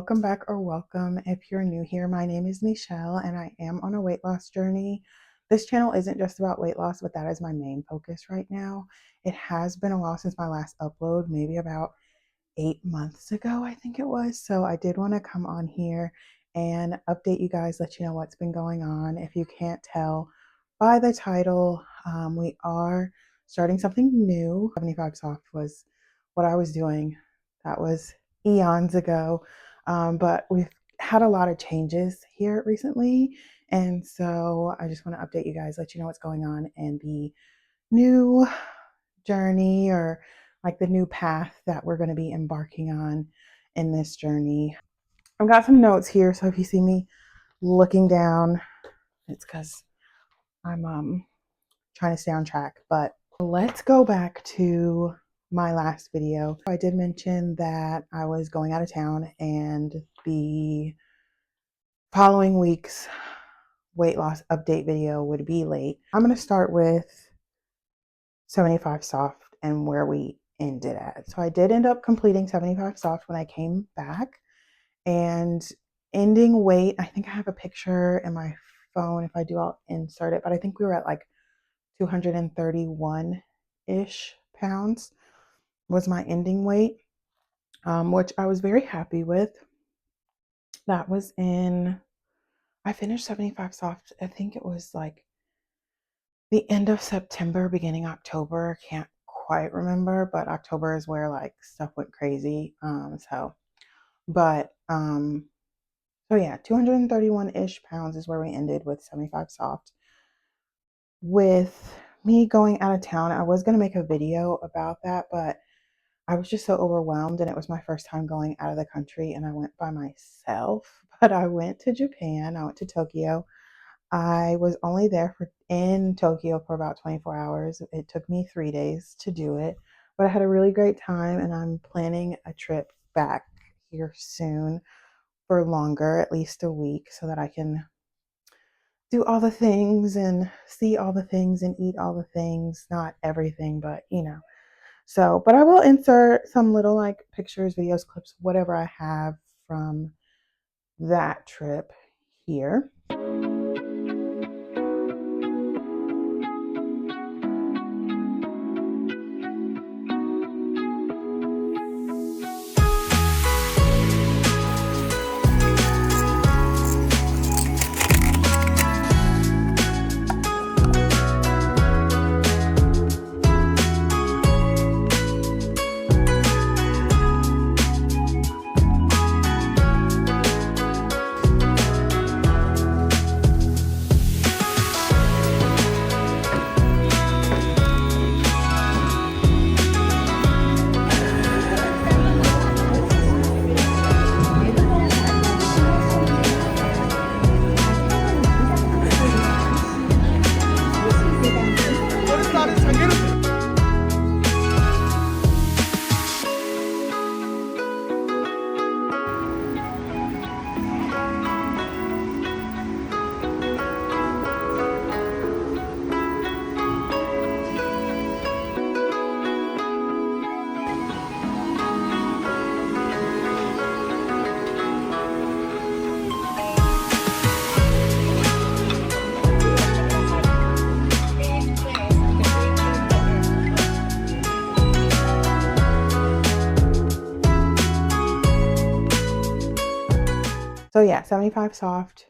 welcome back or welcome if you're new here. My name is Michelle and I am on a weight loss journey. This channel isn't just about weight loss, but that is my main focus right now. It has been a while since my last upload, maybe about 8 months ago, I think it was. So I did want to come on here and update you guys, let you know what's been going on. If you can't tell by the title, we are starting something new. 75 Soft was what I was doing. That was eons ago. But we've had a lot of changes here recently. And so I just want to update you guys, let you know what's going on in the new journey, or like the new path that we're going to be embarking on in this journey. I've got some notes here, so if you see me looking down, it's because I'm trying to stay on track. But let's go back to my last video. I did mention that I was going out of town and the following week's weight loss update video would be late. I'm going to start with 75 Soft and where we ended at. So I did end up completing 75 Soft when I came back, and ending weight, I think I have a picture in my phone. If I do, I'll insert it, but I think we were at like 231-ish pounds was my ending weight, which I was very happy with. That was I finished 75 Soft, I think it was like the end of September, beginning October. Can't quite remember, but October is where like stuff went crazy. So yeah, 231-ish pounds is where we ended with 75 Soft. With me going out of town, I was going to make a video about that, but I was just so overwhelmed, and it was my first time going out of the country, and I went by myself. But I went to Japan, I went to Tokyo. I was only there in Tokyo for about 24 hours. It took me 3 days to do it, but I had a really great time, and I'm planning a trip back here soon for longer, at least a week, so that I can do all the things and see all the things and eat all the things. Not everything, but you know. So, but I will insert some little like pictures, videos, clips, whatever I have from that trip here. So yeah, 75 Soft,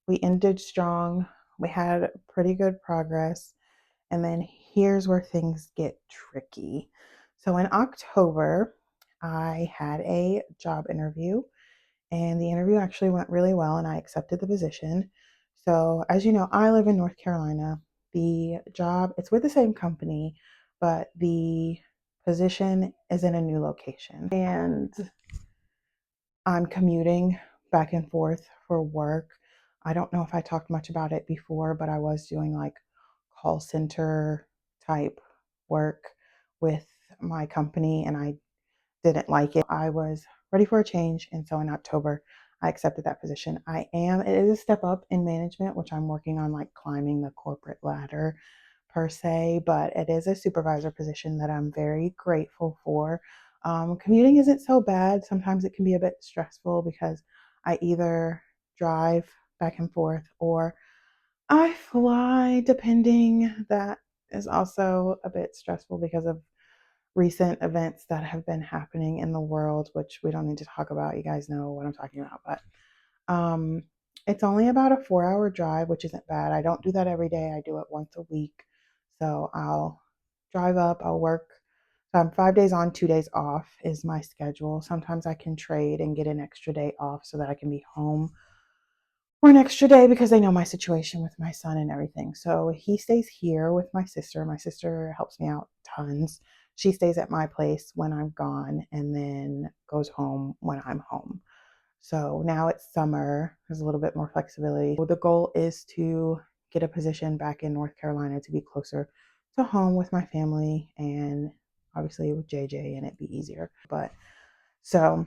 we ended strong. We had pretty good progress. And then here's where things get tricky. So in October, I had a job interview, and the interview actually went really well, and I accepted the position. So as you know, I live in North Carolina. The job, it's with the same company, but the position is in a new location. And I'm commuting back and forth for work. I don't know if I talked much about it before, but I was doing like call center type work with my company, and I didn't like it. I was ready for a change, and so in October, I accepted that position. It is a step up in management, which I'm working on, like climbing the corporate ladder per se, but it is a supervisor position that I'm very grateful for. Commuting isn't so bad. Sometimes it can be a bit stressful because I either drive back and forth or I fly, depending. That is also a bit stressful because of recent events that have been happening in the world, which we don't need to talk about. You guys know what I'm talking about. But um, it's only about a 4 hour drive, which isn't bad. I don't do that every day. I do it once a week. So I'll drive up, I'll work. So I'm 5 days on, 2 days off is my schedule. Sometimes I can trade and get an extra day off so that I can be home for an extra day because they know my situation with my son and everything. So he stays here with my sister. My sister helps me out tons. She stays at my place when I'm gone and then goes home when I'm home. So now it's summer, there's a little bit more flexibility. The goal is to get a position back in North Carolina to be closer to home with my family and obviously with JJ and it be easier. But so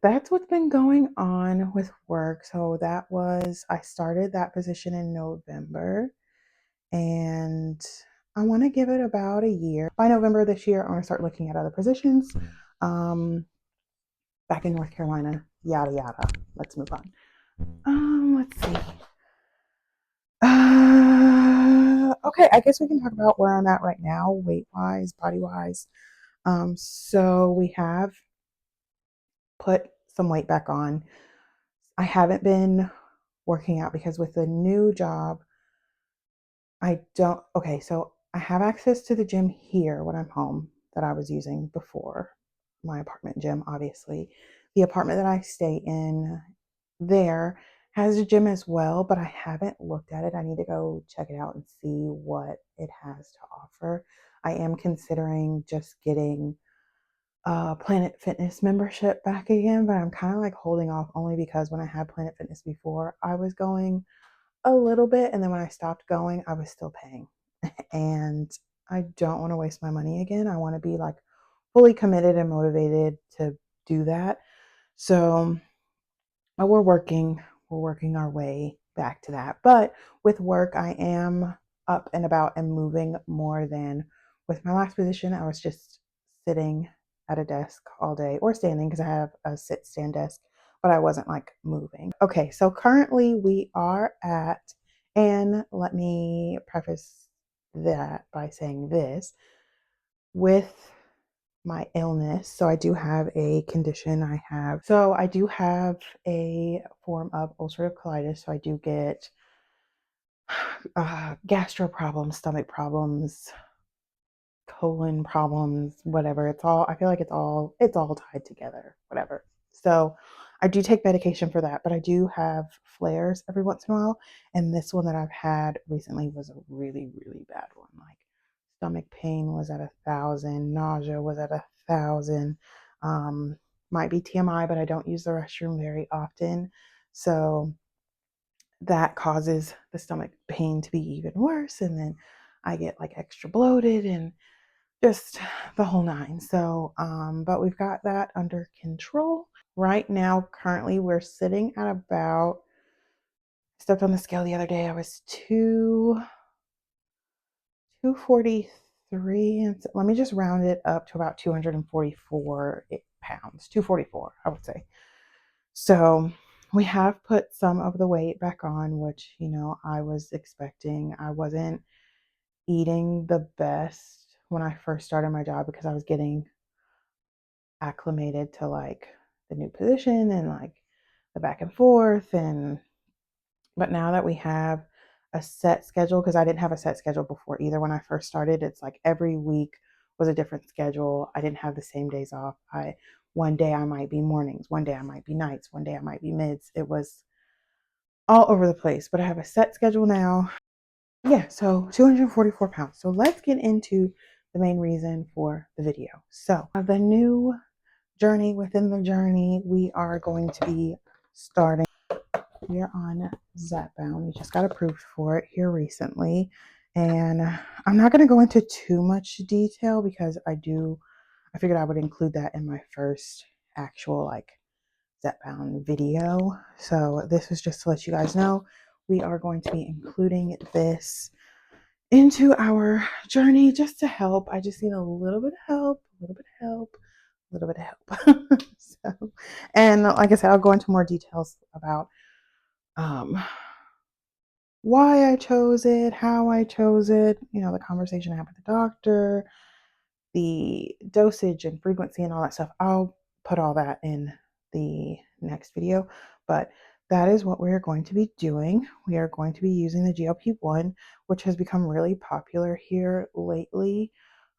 that's what's been going on with work. So I started that position in November and I want to give it about a year. By November this year, I want to start looking at other positions back in North Carolina, yada, yada. Let's move on. Let's see. Okay, I guess we can talk about where I'm at right now, weight wise, body wise. So we have put some weight back on. I haven't been working out because with the new job, I don't. Okay, so I have access to the gym here when I'm home that I was using before my apartment gym, obviously. The apartment that I stay in there has a gym as well, but I haven't looked at it. I need to go check it out and see what it has to offer. I am considering just getting a Planet Fitness membership back again, but I'm kind of like holding off only because when I had Planet Fitness before, I was going a little bit, and then when I stopped going, I was still paying. And I don't want to waste my money again. I want to be like fully committed and motivated to do that. So we're working our way back to that. But with work, I am up and about and moving more than with my last position. I was just sitting at a desk all day or standing because I have a sit stand desk, but I wasn't like moving. Okay, so currently we are at, and let me preface that by saying this with my illness. So I do have a condition. I do have a form of ulcerative colitis. So I do get gastro problems, stomach problems, colon problems, whatever. I feel like it's all tied together, whatever. So I do take medication for that, but I do have flares every once in a while. And this one that I've had recently was a really, really bad one. Like stomach pain was at 1,000, nausea was at 1,000. Um, might be TMI, but I don't use the restroom very often. So that causes the stomach pain to be even worse. And then I get like extra bloated and just the whole nine. So, but we've got that under control. Right now, currently, we're sitting at about, stepped on the scale the other day, I was 243. And let me just round it up to about 244 pounds, 244, I would say. So we have put some of the weight back on, which, I was expecting. I wasn't eating the best when I first started my job because I was getting acclimated to like the new position and like the back and forth. But now that we have a set schedule, because I didn't have a set schedule before either when I first started, it's like every week was a different schedule. I didn't have the same days off. One day I might be mornings, one day I might be nights, one day I might be mids. It was all over the place, but I have a set schedule now. Yeah, so 244 pounds. So let's get into the main reason for the video. So the new journey within the journey, we are going to be starting. We are on Zepbound. We just got approved for it here recently. And I'm not going to go into too much detail because I figured I would include that in my first actual like Zepbound video. So this is just to let you guys know we are going to be including this into our journey just to help. I just need a little bit of help, little bit of help. So, and like I said, I'll go into more details about um, why I chose it, how I chose it, the conversation I had with the doctor, the dosage and frequency and all that stuff. I'll put all that in the next video, but that is what we're going to be doing. We are going to be using the GLP-1, which has become really popular here lately.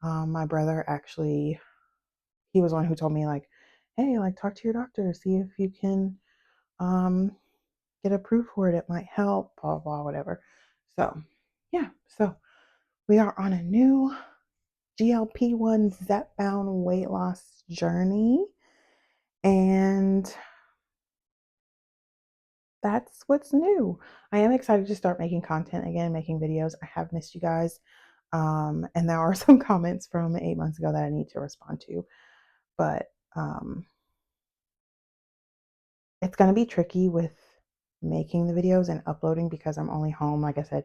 My brother actually, he was one who told me like, hey, like talk to your doctor, see if you can um, get approved for it. It might help, blah, blah, whatever. So yeah, so we are on a new GLP-1 Zepbound weight loss journey. And that's what's new. I am excited to start making content again, making videos. I have missed you guys. And there are some comments from 8 months ago that I need to respond to. But it's going to be tricky with making the videos and uploading because I'm only home, like I said,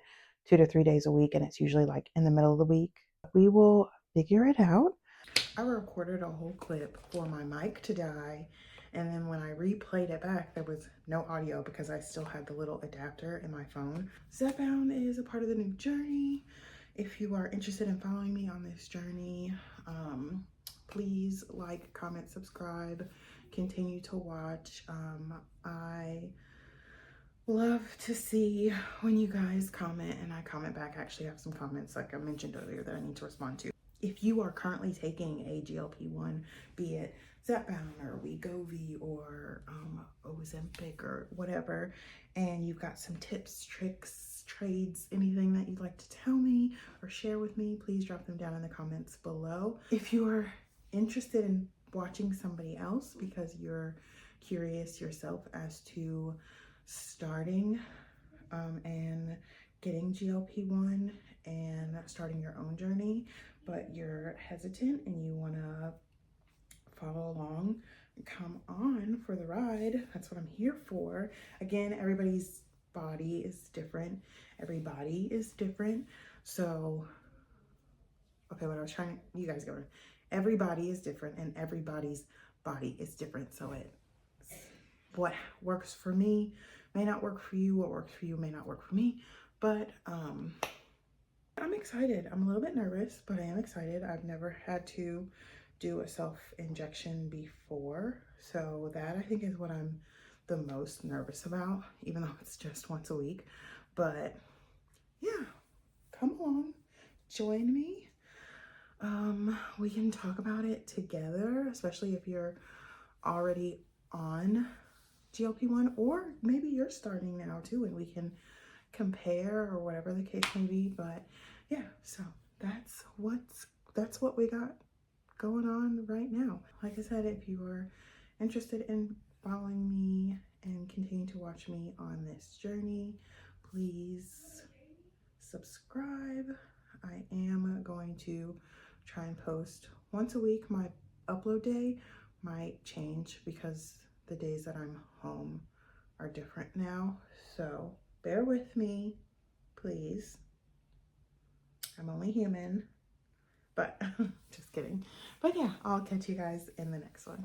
2 to 3 days a week. And it's usually like in the middle of the week. We will figure it out. I recorded a whole clip for my mic to die, and then when I replayed it back, there was no audio because I still had the little adapter in my phone. Zepbound is a part of the new journey. If you are interested in following me on this journey, please like, comment, subscribe, continue to watch. I love to see when you guys comment and I comment back. I actually have some comments like I mentioned earlier that I need to respond to. If you are currently taking a GLP-1, be it Zepbound or Wegovy or Ozempic or whatever, and you've got some tips, tricks, trades, anything that you'd like to tell me or share with me, please drop them down in the comments below. If you are interested in watching somebody else because you're curious yourself as to starting and getting GLP-1 and starting your own journey, but you're hesitant and you want to follow along, come on for the ride. That's what I'm here for. Again, everybody's body is different. Every body is different. So, okay, what I was trying to, you guys go. Every body is different and everybody's body is different. So what works for me may not work for you. What works for you may not work for me. But I'm excited. I'm a little bit nervous, but I am excited. I've never had to do a self-injection before. So that I think is what I'm the most nervous about, even though it's just once a week. But yeah, come along, join me. We can talk about it together, especially if you're already on GLP-1, or maybe you're starting now too, and we can compare or whatever the case may be. But yeah, so that's what we got going on right now. Like I said, if you are interested in following me and continue to watch me on this journey, please subscribe. I am going to try and post once a week. My upload day might change because the days that I'm home are different now. So bear with me, please. I'm only human, but just kidding. But yeah, I'll catch you guys in the next one.